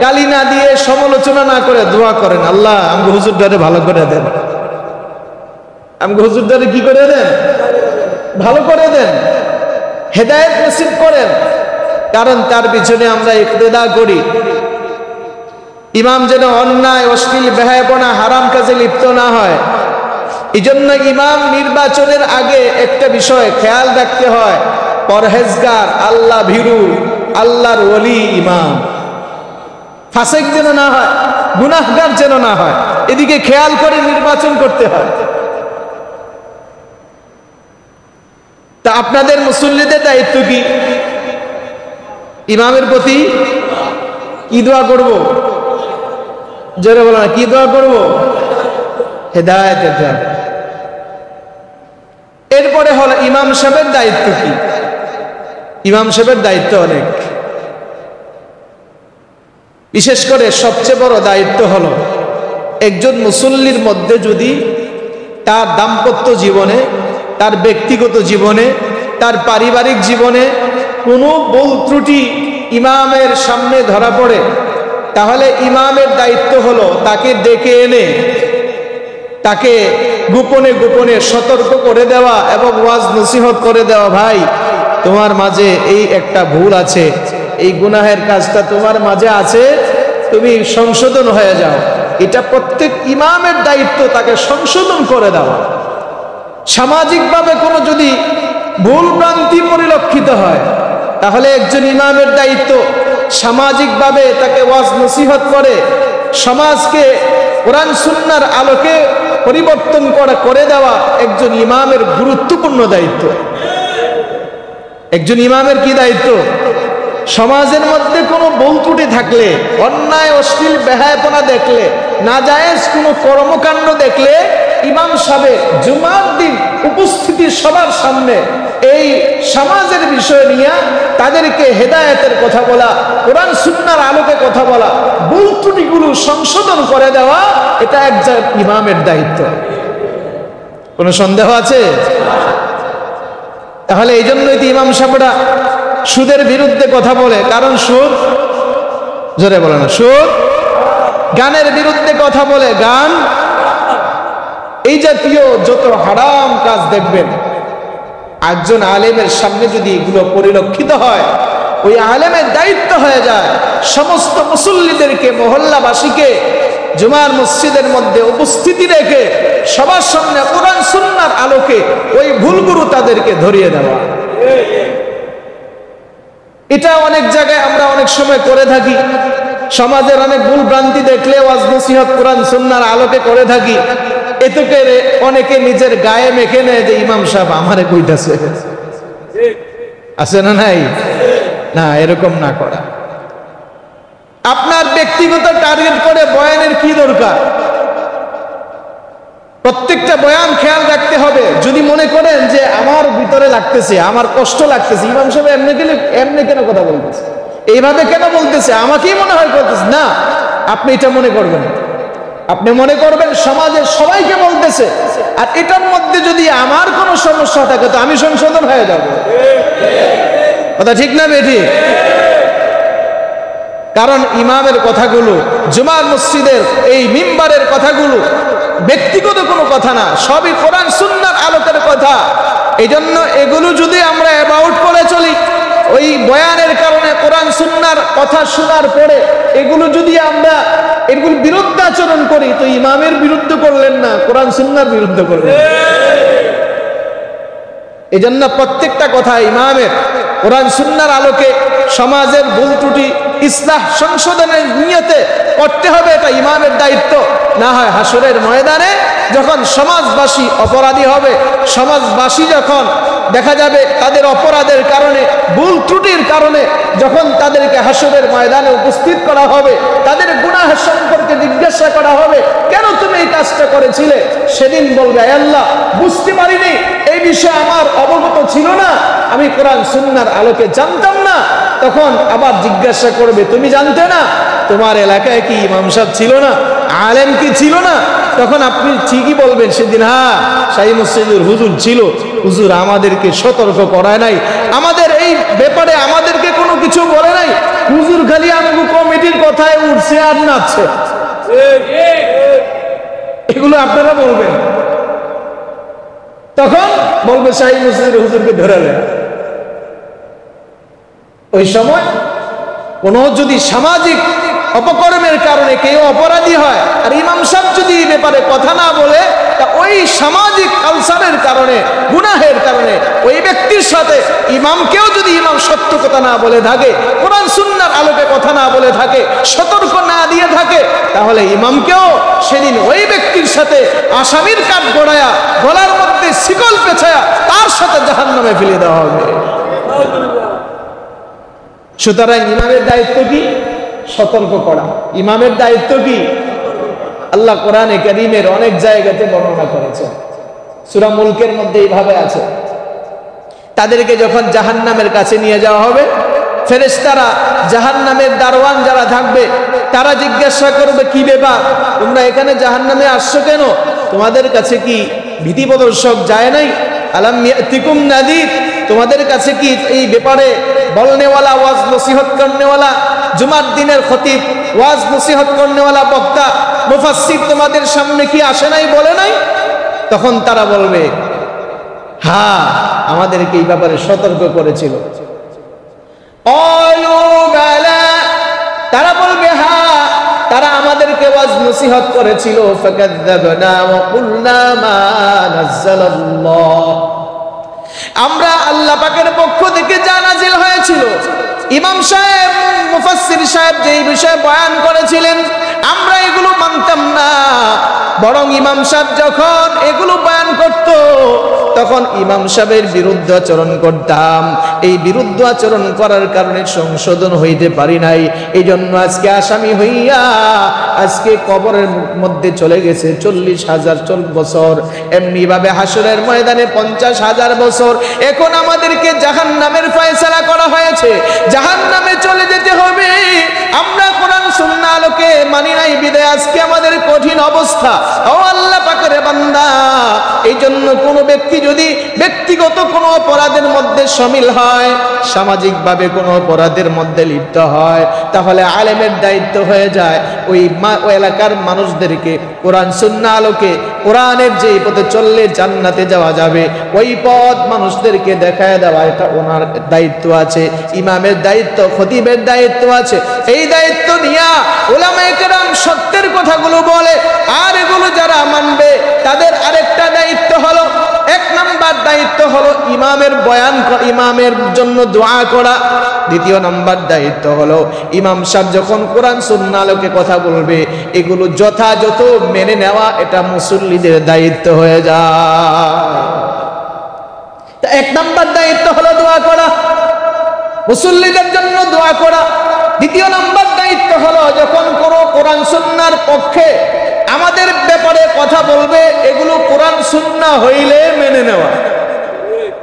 গালি না দিয়ে, সমালোচনা না করে দোয়া করেন, আল্লাহ আমগো হুজুরদারে ভালো করে দেন, আমগো হুজুরদারে কি করে দেন? ভালো করে দেন, হেদায়েত নসিব করেন। কারণ তার পিছনে আমরা ইক্তেদা করি। ইমাম যেন অন্যায়, অশ্লীল, বেহায়াপনা, হারাম কাজে লিপ্ত না হয়। এই জন্য ইমাম নির্বাচনের আগে একটা বিষয় খেয়াল রাখতে হয়, পরহেজগার, আল্লাহ ভীরু, আল্লাহর ওলি ইমাম। ফাসিক যেন না হয়, গুনাহগার যেন না হয়, এদিকে খেয়াল করে নির্বাচন করতে হয়। তা আপনাদের মুসল্লিদের দায়িত্ব কি? ইমামের প্রতি কি দোয়া করব? জোরে বলো না, কি দোয়া করব? হেদায়েতের দোয়া। এরপরে হলো ইমাম সাহেবের দায়িত্ব কি? ইমাম সাহেবের দায়িত্ব অনেক। বিশেষ করে সবচেয়ে বড় দায়িত্ব হলো, একজন মুসল্লির মধ্যে যদি তার দাম্পত্য জীবনে, তার ব্যক্তিগত জীবনে, তার পারিবারিক জীবনে কোনো ভুল ত্রুটি ইমামের সামনে ধরা পড়ে, তাহলে ইমামের দায়িত্ব হলো তাকে ডেকে এনে তাকে গোপনে গোপনে সতর্ক করে দেওয়া এবং ওয়াজ নসিহত করে দেওয়া, ভাই তোমার মাঝে এই একটা ভুল আছে, এই গুনাহের কাজটা তোমার মাঝে আছে, তুমি সংশোধন হয়ে যাও। এটা প্রত্যেক ইমামের দায়িত্ব, তাকে সংশোধন করে দেওয়া। সামাজিকভাবে কোনো যদি ভুল ভ্রান্তি পরিলক্ষিত হয়, তাহলে একজন ইমামের দায়িত্ব সামাজিকভাবে তাকে ওয়াজ নসিহত করে সমাজকে কোরআন সুন্নাহর আলোকে পরিবর্তন করে দেওয়া একজন ইমামের গুরুত্বপূর্ণ দায়িত্ব। একজন ইমামের কি দায়িত্ব? সমাজের মধ্যে কোনো ভুল ত্রুটি থাকলে, অন্যায় অশ্লীল বেহায়াপনা দেখলে, নাজায়েজ কোনো কর্মকাণ্ড দেখলে ইমাম সাহেব জুমার দিন উপস্থিতি সবার সামনে এই সমাজের বিষয় নিয়ে তাদেরকে হেদায়েতের কথা বলা, কোরআন সুন্নাহর আলোকে কথা বলা, ভুল ত্রুটিগুলো সংশোধন করে দেওয়া, এটা একজন ইমামের দায়িত্ব। কোনো সন্দেহ আছে? তাহলে এই জন্যই তো ইমাম সাহেবরা সুদের বিরুদ্ধে কথা বলে, কারণ সুদ, জোরে বলে না, সুদ, গানের বিরুদ্ধে কথা বলে, গান, এই জাতীয় যত হারাম কাজ দেখবেন, একজন আলেমের সামনে যদি এগুলো পরিলক্ষিত হয়, ওই আলেমের দায়িত্ব হয়ে যায় সমস্ত মুসল্লিদেরকে, মহল্লাবাসীকে জুমার মসজিদের মধ্যে উপস্থিতি রেখে সবার সামনে কোরআন সুন্নাহর আলোকে ওই ভুলগুলো তাদেরকে ধরিয়ে দেওয়া। এটা অনেক জায়গায় আমরা অনেক সময় করে থাকি। সমাজের অনেক ভুল ভ্রান্তি দেখলে ওয়াজ নসিহত কোরআন সুন্নাহর আলোকে করে থাকি। এতে করে অনেকে নিজের গায়ে মেখে নেয় যে ইমাম সাহেব আমারে কইতাছে। আছে না নাই? না, এরকম না করা। আপনার ব্যক্তিগত টার্গেট করে বয়ানের কি দরকার? প্রত্যেকটা বয়ান খেয়াল রাখতে হবে। যদি মনে করেন যে আমার ভিতরে লাগতেছে, আমার কষ্ট লাগতেছে, ইমাম সাহেব এমনি কেন কথা বলতেছে, এইভাবে কেন বলতেছে, আমাকেই মনে হয় করতেছে, না, আপনি এটা মনে করবেন। আপনি মনে করবেন সমাজের সবাইকে বলতেছে, আর এটার মধ্যে যদি আমার কোনো সমস্যা থাকে তো আমি সংশোধন হয়ে যাব। কথা ঠিক না বেঠিক? কারণ ইমামের কথাগুলো, জুমার মসজিদের এই মিম্বারের কথাগুলো ব্যক্তিগত কোনো কথা না, সবই কোরআন সুন্নাহর আলোকের কথা। এই জন্য এগুলো যদি আমরা অ্যাবাউট করে চলি, ওই বয়ানের কারণে কোরআন সুন্নাহর কথা শোনার পরে এগুলো যদি আমরা এগুলো বিরুদ্ধে আচরণ করি, তো ইমামের বিরুদ্ধে করলেন না, কোরআন সুন্নাহর বিরুদ্ধে করলেন। এই জন্য প্রত্যেকটা কথা ইমামের কোরআন সুন্নাহর আলোকে সমাজের ভুল ত্রুটি ইসলাহ সংশোধনের নিয়তে করতে হবে, এটা ইমামের দায়িত্ব। না হয় হাসরের ময়দানে যখন সমাজবাসী অপরাধী হবে, সমাজবাসী যখন দেখা যাবে তাদের অপরাধের কারণে, ভুল ত্রুটির কারণে যখন তাদেরকে হাসরের ময়দানে উপস্থিত করা হবে, তাদের গুনাহ সম্পর্কে জিজ্ঞাসা করা হবে, কেন তুমি এই কাজটা করেছিলে? সেদিন বলবে, আল্লাহ, বুঝতে পারিনি, এই বিষয়ে আমার অবগত ছিল না, আমি কোরআন সুন্নাহর আলোকে জানতাম না। তখন আবার জিজ্ঞাসা করবে, তুমি জানতে না? তোমার এলাকায় কি ইমাম সাহেব ছিল না? আলেম কি ছিল না? তখন আপনি ঠিকই বলবেন, সেদিন হ্যাঁ, শাহী মসজিদের হুজুর ছিল, হুজুর আমাদেরকে সতর্ক করায় নাই, আমাদের এই ব্যাপারে আমাদেরকে কোনো কিছু বলে নাই, হুজুর খালি আমগো কমিটির কথায় উঠছে আর নাচছে। এগুলো আপনারা বলবেন। তখন বলবে শাহী মসজিদের হুজুরকে ধরে নেয়। ওই সময় কোনো যদি সামাজিক অপকর্মের কারণে কেউ অপরাধী হয়, আর ইমাম সাহেব যদি এই ব্যাপারে কথা না বলে, তা ওই সামাজিক কালচারের কারণে, গুনাহের কারণে ওই ব্যক্তির সাথে ইমামকেও যদি ইমাম সত্য কথা না বলে থাকে, কোরআন সুন্নাহর আলোকে কথা না বলে থাকে, সতর্ক না দিয়ে থাকে, তাহলে ইমামকেও সেদিন ওই ব্যক্তির সাথে আসামির কাঠ গড়ায়া, গলার মধ্যে শিকল পেঁচায়া তার সাথে জাহান্নামে ফেলে দেওয়া হবে। সুতরাং ইমামের দায়িত্ব কি? সতর্ক করা। ইমামের দায়িত্ব কি? আল্লাহ কোরআনে কারীমের অনেক জায়গাতে বর্ণনা করেছেন। সূরা মুলকের মধ্যে এইভাবে আছে, তাদেরকে যখন জাহান্নামের কাছে নিয়ে যাওয়া হবে, ফেরেশতারা জাহান্নামের দারওয়ান যারা থাকবে তারা জিজ্ঞাসা করবে, কি ব্যাপার, তোমরা এখানে জাহান্নামে আসছো কেন? তোমাদের কাছে কি ভীতি প্রদর্শক যায় নাই? আলাম ইয়াতিকুম নাযীর, তোমাদের কাছে কি এই ব্যাপারে বলনেওয়ালা, ওয়াজ নসিহত করনেওয়ালা, জুমার দিনের খতিব, ওয়াজ নসিহত করনেওয়ালা বক্তা, মুফাসসির তোমাদের সামনে কি আসে নাই, বলে নাই? তখন তারা বলবে, হ্যাঁ, আমাদেরকে এই ব্যাপারে সতর্ক করেছিল। তারা বলবে, হ্যাঁ, তারা আমাদেরকে ওয়াজ নসিহত করেছিল। ফাকাযাবনা ওয়া কুলনা মা নাযালাল্লাহ, আমরা আল্লাহ পাকের পক্ষ থেকে যা নাজিল হয়েছিল, ইমাম সাহেব, মুফাসসির সাহেব যেই বিষয়ে বয়ান করেছিলেন, আমরা এগুলো মানতাম না। বরং ইমাম সাহেব যখন এগুলো বয়ান করত, তখন ইমাম সাহেবের বিরুদ্ধে আচরণ করতাম। এই বিরুদ্ধ আচরণ করার কারণে সংশোধন হইতে পারি নাই, এই জন্য আজকে আসামি হইয়া আজকে কবরের মধ্যে চলে গেছে 40,000 বছর। এমনি ভাবে হাসরের ময়দানে 50,000 বছর। এখন আমাদেরকে জাহান্নামের ফয়সালা করা হয়েছে, জাহান্নামে চলে যেতে হবে। আমরা কোরআন সুন্নাহ আলোকে মানি নাই বিদায় আজকে আমাদের কঠিন অবস্থা। ও আল্লাহ পাকের বান্দা, এই জন্য কোনো ব্যক্তি যদি ব্যক্তিগত কোনো অপরাধের মধ্যে শামিল হয়, সামাজিকভাবে কোনো অপরাধের মধ্যে লিপ্ত হয়, তাহলে আলেমের দায়িত্ব হয়ে যায় ওই এলাকার মানুষদেরকে কোরআন সুন্নাহ আলোকে কোরআনের যে পথে চললে জান্নাতে যাওয়া যাবে ওই পথ মানুষদেরকে দেখায় দেওয়া, এটা ওনার দায়িত্ব আছে। ইমামের দায়িত্ব, খতিবের দায়িত্ব আছে। এই দায়িত্ব নিয়া উলামায়ে কেরাম সত্যের কথাগুলো বলে, আর এগুলো যারা মানবে তাদের আরেকটা দায়িত্ব হলো, 1 নাম্বার দায়িত্ব হলো ইমামের বয়ান, ইমামের জন্য দোয়া করা। 2 নাম্বার দায়িত্ব হলো ইমাম সাহেব যখন কোরআন সুন্নাহ আলোকে কথা বলবে এগুলো যথাযথ মেনে নেওয়া, এটা মুসল্লিদের দায়িত্ব হয়ে যায়। 1 নাম্বার দায়িত্ব হলো দোয়া করা, মুসল্লিদের জন্য দোয়া করা। 2 নাম্বার দায়িত্ব হলো যখন কোনো কোরআন সুন্নাহর পক্ষে আমাদের ব্যাপারে কথা বলবে এগুলো কোরআন সুন্নাহ হইলে মেনে নেওয়া,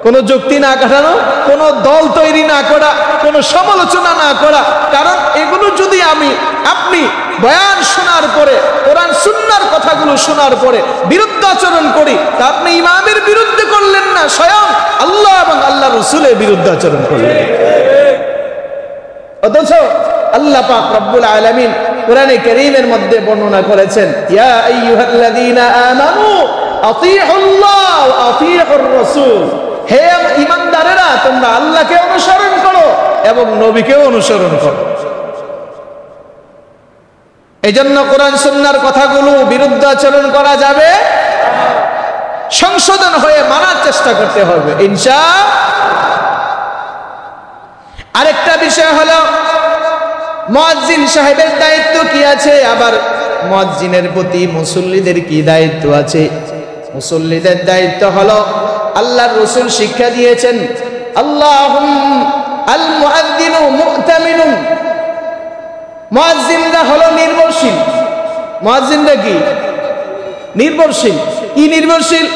কোনো যুক্তি না কাটানো, কোনো দল তৈরি না করা, কোনো সমালোচনা না করা। কারণ এগুলো যদি আপনি বয়ান শোনার পরে, কোরআন সুন্নাহর কথাগুলো শোনার পরে বিরুদ্ধ আচরণ করি, তা আপনি ইমামের বিরুদ্ধে করলেন না, স্বয়ং আল্লাহ এবং আল্লাহ রাসূলের বিরুদ্ধে আচরণ করলেন। অথচ আল্লাহ পাক রব্বুল আলামিন কোরআনে কারীমের মধ্যে বর্ণনা করেছেন, ইয়া আইয়ুহাল্লাযীনা আমানু আতিউল্লাহ ওয়া আতিউর রাসূল, হে ঈমানদারেরা তোমরা আল্লাহকে অনুসরণ করো এবং নবীকে অনুসরণ করো। এইজন্য কোরআন সুন্নাহর কথাগুলো বিরুদ্ধ আচরণ করা যাবে, সংশোধন হয়ে মানার চেষ্টা করতে হবে ইনশাআল্লাহ। আরেকটা বিষয় হলো মুয়াজ্জিন সাহেবের দায়িত্ব কি আছে, আবার মুয়াজ্জিনের প্রতি মুসল্লিদের কি দায়িত্ব আছে। মুসল্লিদের দায়িত্ব হলো আল্লাহর রাসূল শিক্ষা দিয়েছেন, আল মুআদ্দিনু মু'তামিনুন, মুয়াজ্জিনরা হলো নির্ভরশীল। মুয়াজ্জিনরা কি নির্ভরশীল? কি নির্ভরশীল?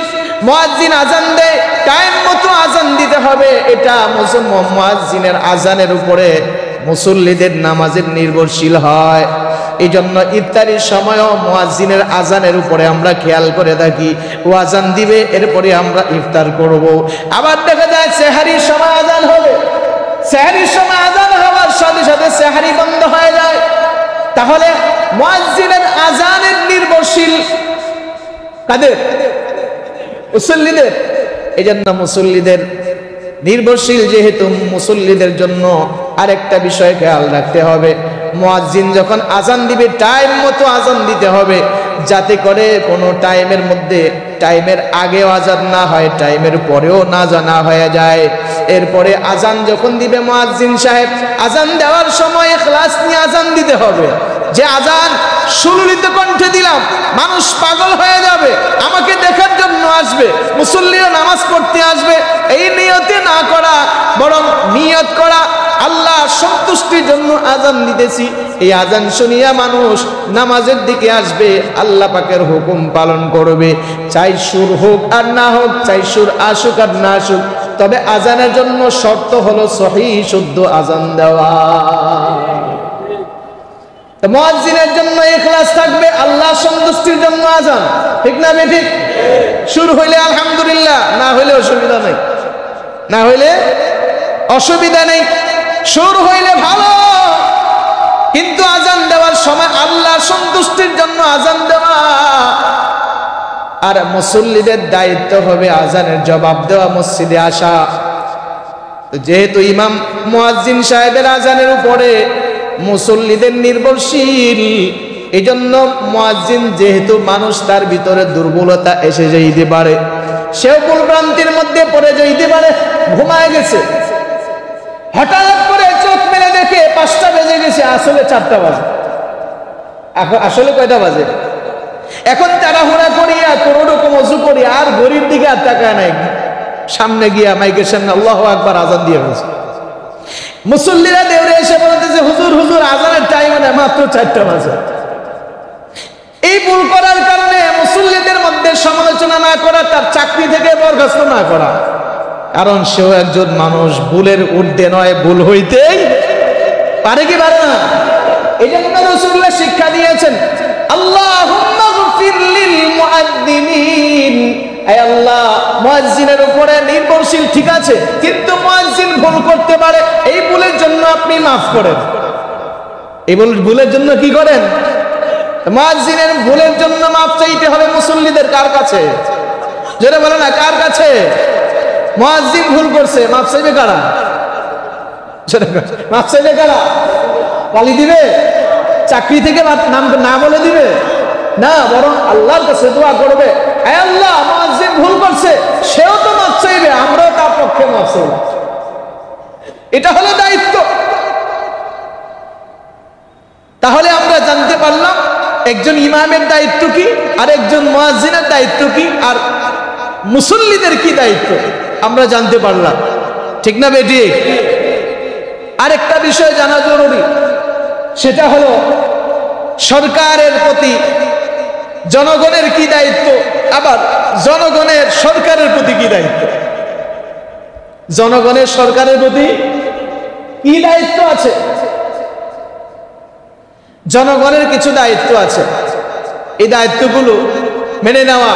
মুয়াজ্জিন আজান দেয়, টাইম মতো আজান দিতে হবে, এটা মুয়াজ্জিনের আজানের উপরে মুসল্লিদের নামাজের নির্ভরশীল হয়। এই জন্য ইফতারির সময়ও মুয়াজ্জিনের আজানের উপরে আমরা খেয়াল করে থাকি, ও আজান দিবে এরপরে আমরা ইফতার করব। আবার দেখা যায় সেহরির সময় আজান হবে, সেহরির সময় আজান হওয়ার সাথে সাথে সেহরি বন্ধ হয়ে যায়। তাহলে মুয়াজ্জিনের আজানের নির্ভরশীল কাদের? মুসল্লিদের। এই জন্য মুসল্লিদের নির্ভরশীল যেহেতু, মুসল্লিদের জন্য আরেকটা বিষয় খেয়াল রাখতে হবে, মুয়াজ্জিন যখন আজান দিবে টাইম মতো আজান দিতে হবে, যাতে করে কোনো টাইমের মধ্যে, টাইমের আগেও আজান না হয়, টাইমের পরেও না জানা হয়ে যায়। এরপরে আজান যখন দিবে মুয়াজ্জিন সাহেব, আজান দেওয়ার সময় ইখলাস নিয়ে আজান দিতে হবে, যে আজান সুললিত কণ্ঠে দিলাম, মানুষ পাগল হয়ে যাবে, আমাকে দেখার জন্য আসবে, মুসল্লিরা নামাজ পড়তে আসবে, এই নিয়তে না করা, বরং নিয়ত করা আল্লাহ সন্তুষ্টির জন্য আজান দিতেছি, এই আজান শুনিয়া মানুষ নামাজের দিকে আসবে, আল্লাহ পাকের হুকুম পালন করবে। চাই সুর হোক আর না হোক, চাই সুর আসুক আর না আসুক, তবে আজানের জন্য শর্ত হলো সহিহ শুদ্ধ আজান দেওয়া। মুয়াজ্জিনের জন্য ইখলাস থাকবে, আল্লাহ সন্তুষ্টির জন্য আজান, ঠিক না বেঠিক? সুর হইলে আলহামদুলিল্লাহ, না হইলে অসুবিধা নেই, না হইলে অসুবিধা নেই, সুর হইলে ভালো, কিন্তু আজান দেওয়ার সময় আল্লাহ সন্তুষ্টির জন্য আজান দেওয়া। আর মুসল্লিদের দায়িত্ব হবে আজানের জবাব দেওয়া, মসজিদে আসা। যেহেতু ইমাম মুয়াজ্জিন সাহেবের আজানের উপরে মুসল্লিদের নির্ভরশীল, এই জন্য মুয়াজ্জিন যেহেতু মানুষ, তার ভিতরে দুর্বলতা এসে যাইতে পারে, সেও ভুলভ্রান্তির মধ্যে পড়ে যাইতে পারে, ঘুমায় গেছে, হঠাৎ করে চোখ মেলে দেখে 5টা বেজে গেছে, আসলে 4টা বাজে, আসলে কয়টা বাজে? এখন তাড়াহুড়া করিয়া কোনো রকম ওযু করি আর ঘড়ির দিকে আর তাকায় নাই, সামনে গিয়া মাইকের সামনে আল্লাহু আকবার আজান দিয়ে বসে। মুসল্লিরা দেউরে এসে বলতেছে হুজুর হুজুর আজানের টাইম না, মাত্র 4টা বাজে। এই ভুল করার কারণে মুসল্লিদের মধ্যে সমালোচনা না করা, তার চাকরি থেকে বরখাস্ত না করা, কারণ সেও একজন মানুষ, ভুলের ঊর্ধ্বে নয়, ভুল হইতেই পারে কি পারে না। এই জন্য রাসূলুল্লাহ শিক্ষা দিয়েছেন, আল্লাহুম্মা গফির লিল মুআদ্দিনিন, আয় আল্লাহ মুয়াজ্জিনের উপরে নির্ভরশীল ঠিক আছে, কিন্তু মুয়াজ্জিন ভুল করতে পারে, এই ভুলের জন্য আপনি মাফ করেন। এই ভুলের জন্য কি করেন? মুয়াজ্জিনের ভুলের জন্য মাফ চাইতে হবে মুসল্লিদের কার কাছে? যারা বলে না কার কাছে? মুয়াজ্জিন ভুল করছে, মাফ চাইবে কারা? মাফ চাইবে কারা? গালি দিবে? চাকরি থেকে নাম না বলে দিবে না, বরং আল্লাহর কাছে দোয়া করবে, হে আল্লাহ মুয়াজ্জিন ভুল করছে, সেও তো মাফ চাইবে, আমরাও তার পক্ষে মাফ চাইব। এটা হলো দায়িত্ব। তাহলে আমরা জানতে পারলাম একজন ইমামের দায়িত্ব কি, আর একজন মুয়াজ্জিনের দায়িত্ব কি, আর মুসল্লিদের কি দায়িত্ব আমরা জানতে পারলাম, ঠিক না বেটি? আরেকটা বিষয় জানা জরুরি, সেটা হলো সরকারের প্রতি জনগণের কি দায়িত্ব, আবার জনগণের সরকারের প্রতি কি দায়িত্ব। জনগণের সরকারের প্রতি কি দায়িত্ব আছে? জনগণের কিছু দায়িত্ব আছে, এই দায়িত্বগুলো মেনে নেওয়া।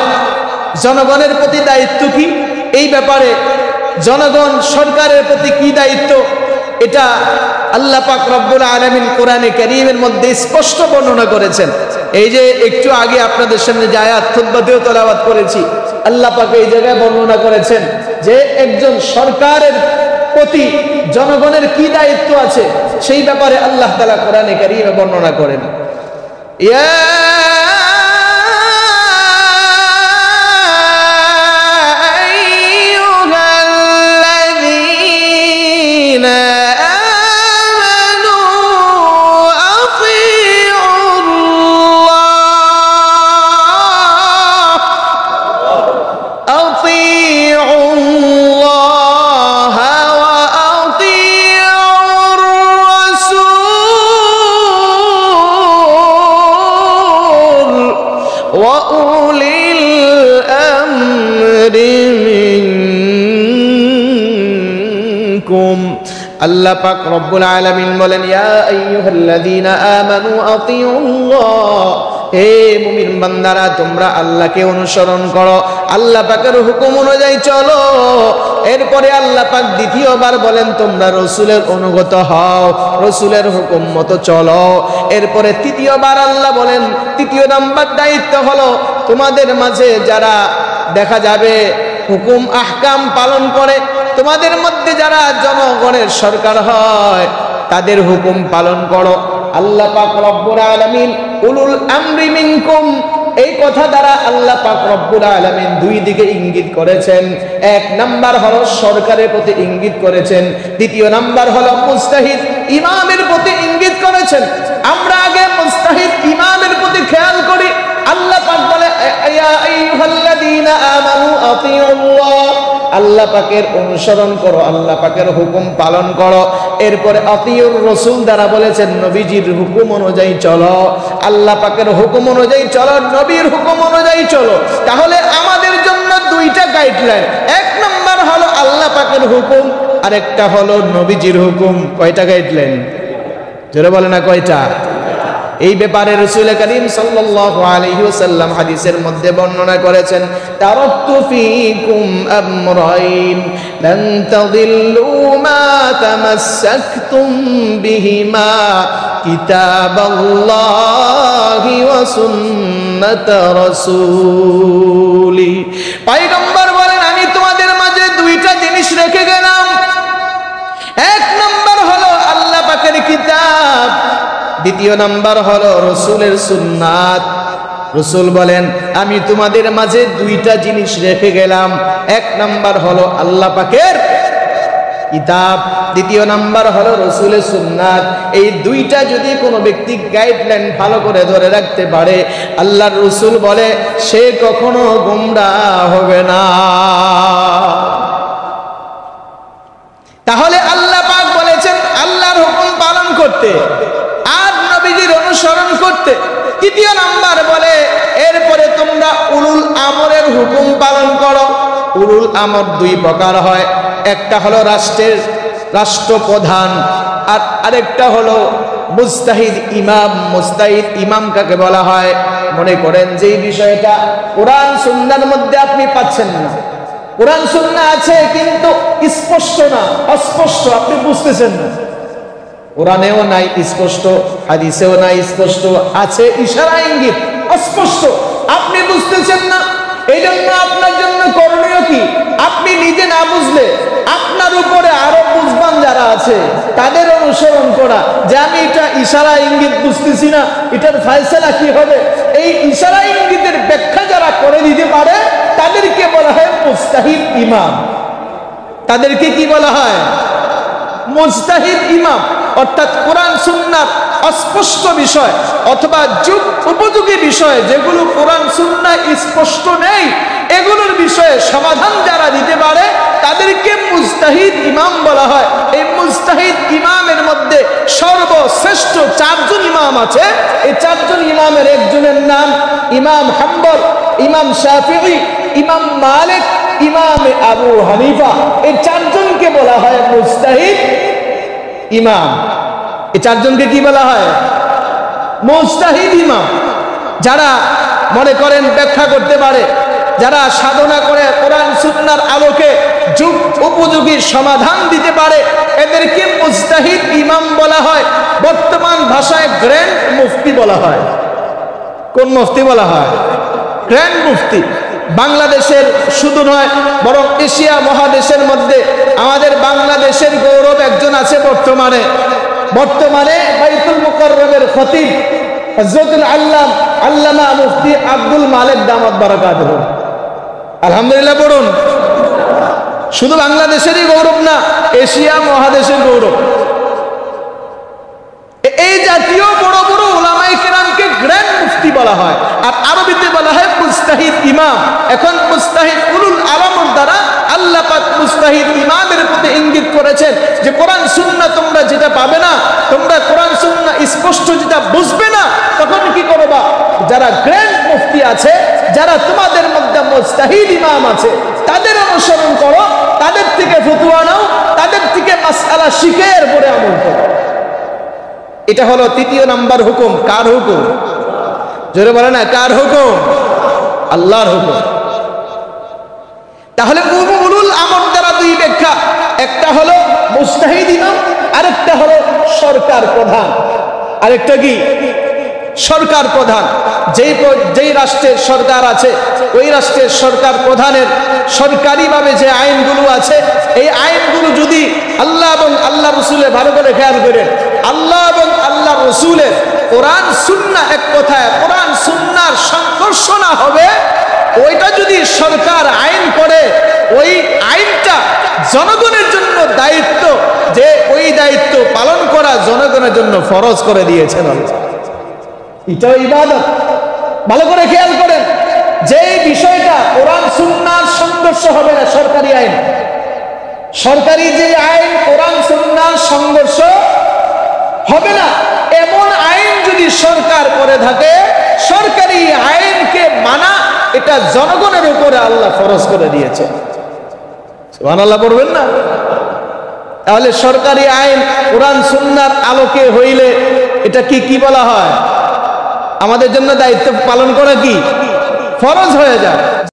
জনগণের প্রতি দায়িত্ব কি, এই ব্যাপারে জনগণ সরকারের প্রতি কি দায়িত্ব, এটা আল্লাহ পাক রব্বুল আলামিন কোরআনে কারীমের মধ্যে স্পষ্ট বর্ণনা করেছেন। এই যে একটু আগে আপনাদের সামনে যে আয়াত খুতবাতেও তেলাওয়াত করেছি, আল্লাহ পাক এই জায়গায় বর্ণনা করেছেন যে একজন সরকারের প্রতি জনগণের কি দায়িত্ব আছে, সেই ব্যাপারে আল্লাহ তাআলা কোরআনে কারীমে বর্ণনা করেন। আল্লাহ পাক রব্বুল আলামিন বলেন, ইয়া আইয়ুহাল্লাযীনা আমানু আতিউল্লাহ, হে মুমিন বান্দারা তোমরা আল্লাহকে অনুসরণ করো, আল্লাহ পাকের হুকুম অনুযায়ী চলো। এরপরে আল্লাহ পাক দ্বিতীয়বার বলেন তোমরা রাসূলের অনুগত হও, রাসূলের হুকুম মতো চলো। এরপরে তৃতীয়বার আল্লাহ বলেন, তৃতীয় নাম্বার দায়িত্ব হলো তোমাদের মাঝে যারা দেখা যাবে হুকুম আহকাম পালন করে, তোমাদের মধ্যে যারা জনগণের সরকার হয়, তাদের হুকুম পালন করো। আল্লাহ পাক রব্বুল আলামিন উলুল আমরি মিনকুম, এই কথা দ্বারা আল্লাহ পাক রব্বুল আলামিন দুই দিকে ইঙ্গিত করেছেন। এক নাম্বার হলো সরকারের প্রতি ইঙ্গিত করেছেন, দ্বিতীয় নাম্বার হলো মুস্তাহিদ ইমামের প্রতি ইঙ্গিত করেছেন। আমরা আগে মুস্তাহিদ ইমামের প্রতি খেয়াল করি। আল্লাহ পাক বলে, ইয়া আইয়ুহাল্লাযীনা আমানু আতিউল্লাহ, আল্লাহ পাকের অনুসরণ করো, আল্লাহ পাকের হুকুম পালন করো। এরপরে আতিউর রাসূল দ্বারা বলেছেন নবীজির হুকুম অনুযায়ী চলো, আল্লাহ পাকের হুকুম অনুযায়ী চলো, নবীর হুকুম অনুযায়ী চলো। তাহলে আমাদের জন্য দুইটা গাইডলাইন, এক নাম্বার হলো আল্লাহ পাকের হুকুম, আর একটা হলো নবীজির হুকুম। কয়টা গাইডলাইন? জোরে বলে না কয়টা? এই ব্যাপারে রাসূল করিম সাল্লাল্লাহু আলাইহি ওয়াসাল্লাম হাদিসের মধ্যে বর্ণনা করেছেন, তারাকতু ফীকুম আমরাইন লান তাদিল্লু মা তামাসসাকতুম বিহিমা কিতাবাল্লাহি ওয়া সুন্নাত রাসূলি। পয়গম্বর বলেন, আমি তোমাদের মাঝে দুইটা জিনিস রেখে গেলাম। এক নাম্বার হলো আল্লাহ পাকের কিতাব, দ্বিতীয় নাম্বার হলো রাসূলের সুন্নাত। রাসূল বলেন, আমি তোমাদের মাঝে দুইটা জিনিস রেখে গেলাম। এক নাম্বার হলো আল্লাহ পাকের কিতাব, দ্বিতীয় নাম্বার হলো রাসূলের সুন্নাত। এই দুইটা যদি কোনো ব্যক্তি গাইডলাইন ভালো করে ধরে রাখতে পারে, আল্লাহর রাসূল বলে সে কখনো গোমরাহ হবে না। করতে আর নবীজির অনুসরণ করতে। তৃতীয় নাম্বার বলে এরপরে তোমরা উলুল আমরের হুকুম পালন করো। উলুল আমর দুই প্রকার হয়, একটা হলো রাষ্ট্রপ্রধান আর আরেকটা হলো মুস্তাহিদ ইমাম। মুস্তাহিদ ইমাম কাকে বলা হয়? মনে করেন যে বিষয়টা কোরআন সুন্নাহর মধ্যে আপনি পাচ্ছেন না, কোরআন সুন্নাহ আছে কিন্তু স্পষ্ট না, অস্পষ্ট, আপনি বুঝতেছেন না। কোরআনেও নাই স্পষ্ট, হাদিসেও নাই স্পষ্ট, আছে ইশারা ইঙ্গিত, অস্পষ্ট, আপনি বুঝতেছেন না। এই জন্য আপনার জন্য করণীয় কি? আপনি নিজে না বুঝলে আপনার উপরে আরো বুঝবান যারা আছে তাদের অনুসরণ করা, যে আমি এটা ইশারা ইঙ্গিত বুঝতেছি না, এটার ফয়সালা কি হবে, এই ইশারা ইঙ্গিতের ব্যাখ্যা যারা করে দিতে পারে তাদেরকে বলা হয় মুস্তাহিদ ইমাম। তাদেরকে কি বলা হয়? মুস্তাহিদ ইমাম। অর্থাৎ কোরআন সুন্নাহর অস্পষ্ট বিষয় অথবা যুগ উপযোগী বিষয় যেগুলো কোরআন সুন্নাহ স্পষ্ট নেই, এগুলোর বিষয়ে সমাধান যারা দিতে পারে তাদেরকে মুস্তাহিদ ইমাম বলা হয়। এই মুস্তাহিদ ইমামের মধ্যে সর্বশ্রেষ্ঠ চারজন ইমাম আছে। এই চারজন ইমামের একজনের নাম ইমাম হাম্বল, ইমাম শাফিঈ, ইমাম মালিক, ইমাম আবু হানিফা। এই চারজনকে বলা হয় মুস্তাহিদ ইমাম। এই চারজনকে কি বলা হয়? মুস্তাহিদ ইমাম। যারা মনে করেন ব্যাখ্যা করতে পারে, যারা সাধনা করে কোরআন সুন্নাহর আলোকে যুগ উপযোগী সমাধান দিতে পারে, এদেরকে মুস্তাহিদ ইমাম বলা হয়। বর্তমান ভাষায় গ্র্যান্ড মুফতি বলা হয়। কোন মুফতি বলা হয়? গ্র্যান্ড মুফতি। বাংলাদেশের শুধু নয় বরং এশিয়া মহাদেশের মধ্যে আমাদের বাংলাদেশের গৌরব একজন আছে বর্তমানে বাইতুল মুকাররমের খতিব হযরতুল আল্লামা মুফতি আব্দুল মালিক দামাত বারাকাতুহু। আলহামদুলিল্লাহ পড়ুন। শুধু বাংলাদেশেরই গৌরব না, এশিয়া মহাদেশের গৌরব। এই জাতীয় বড় বড় উলামায়ে কেরামকে গ্র্যান্ড মুফতি বলা হয়, আর আরবিতে বলা হয় মুস্তাহিদ ইমাম। এখন মুস্তাহিদ উলুল আলমের দ্বারা আল্লাহ পাক মুস্তাহিদ ইমামের প্রতি ইঙ্গিত করেছেন যে কোরআন সুন্নাহ তোমরা যেটা পাবে না, তোমরা কোরআন সুন্নাহ স্পষ্ট যেটা বুঝবে না, তখন কি করবা? যারা গ্র্যান্ড মুফতি আছে, যারা তোমাদের মধ্যে মুস্তাহিদ ইমাম আছে, তাদের অনুসরণ করো, তাদের থেকে ফতোয়া নাও, তাদের থেকে মাসআলা শিখে এরপরে আমল করো। এটা হলো তৃতীয় নাম্বার হুকুম। কার হুকুম? জোরে বলে না, কার হুকুম? আল্লাহর হুকুম। তাহলে উলুল আমর দ্বারা দুই ব্যাখ্যা, একটা হলো মুস্তাহিদ ইমাম, আরেকটা হলো সরকার প্রধান। আরেকটা কি? সরকার প্রধান। যেই রাষ্ট্রের সরকার আছে ওই রাষ্ট্রের সরকার প্রধানের সরকারিভাবে যে আইনগুলো আছে, এই আইনগুলো যদি আল্লাহ এবং আল্লাহ রসুলের, ভালো করে খেয়াল করেন, আল্লাহ এবং আল্লাহ রসুলের কোরআন সুন্নাহ, এক কথায় কোরআন সুন্নাহর সংঘর্ষ না হবে, ওইটা যদি সরকার আইন করে, ওই আইনটা জনগণের জন্য দায়িত্ব, যে ওই দায়িত্ব পালন করা জনগণের জন্য ফরজ করে দিয়েছেন আল্লাহ। এটাও ইবাদত। ভালো করে খেয়াল করেন, যে বিষয়টা কোরআন সুন্নাহর সংঘর্ষ হবে না, সরকারি আইন, সরকারি যে আইন কোরআন সুন্নাহর সংঘর্ষ হবে না, এমন আইন যদি সরকার করে থাকে, সরকারি আইনকে মানা এটা জনগণের উপরে আল্লাহ ফরজ করে দিয়েছে। সুবহানাল্লাহ পড়বেন না? তাহলে সরকারি আইন কোরআন সুন্নাহর আলোকে হইলে এটা কি বলা হয়? আমাদের জন্য দায়িত্ব পালন করা কি ফরজ হয়ে যায়।